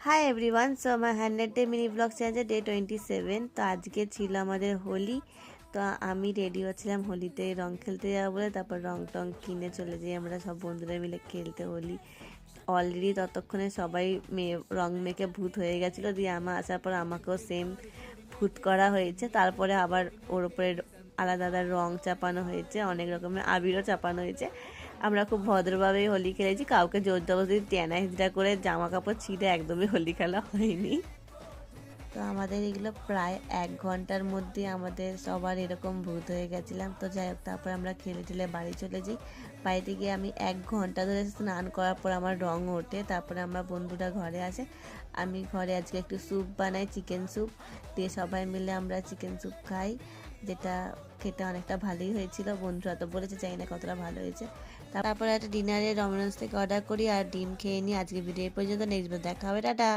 Hi everyone, so আমার 100 day mini blog channel day 27। তো আজকে ছিল আমাদের হোলি। তো আমি রেডি হচ্ছিলাম হোলিতে রং খেলতে যাবো বলে। তারপর রং টং কিনে চলে যাই আমরা সব বন্ধুরা মিলে খেলতে হোলি। অলরেডি ততক্ষণে সবাই রং মেখে ভূত হয়ে গেছিলো, দিয়ে আমার আসার পর আমাকেও সেম ভূত করা হয়েছে। তারপরে আবার ওর উপরে আলাদা আলাদা রং চাপানো হয়েছে, অনেক রকমের আবিরও চাপানো হয়েছে। আমরা খুব ভদ্রভাবেই হোলি খেলেছি, কাউকে জোর জবরদস্তি টেনা হিজড়া করে জামা কাপড় ছিঁড়ে একদমই হোলি খেলা হয়নি। তো আমাদের এগুলো প্রায় 1 ঘন্টার মধ্যে আমাদের সবার এরকম ভূত হয়ে গেছিলাম। তো যাই হোক, তারপর আমরা খেলে টেলে বাড়ি চলে যাই। বাড়িতে গিয়ে আমি 1 ঘন্টা ধরে স্নান করার পর আমার রং ওঠে। তারপরে আমরা বন্ধুরা ঘরে আসে। আমি ঘরে আজকে একটু স্যুপ বানাই, চিকেন স্যুপ দিয়ে সবাই মিলে আমরা চিকেন স্যুপ খাই, যেটা খেতে অনেকটা ভালোই হয়েছিল। বন্ধুরা তো বলেছে, চাই না কতটা ভালো হয়েছে। তারপরে একটা ডিনারে ডমিনোস থেকে অর্ডার করি আর ডিম খেয়ে নিই। আজকে ভিডিও পর্যন্ত, নেক্সট দেখা হবে, টাটা।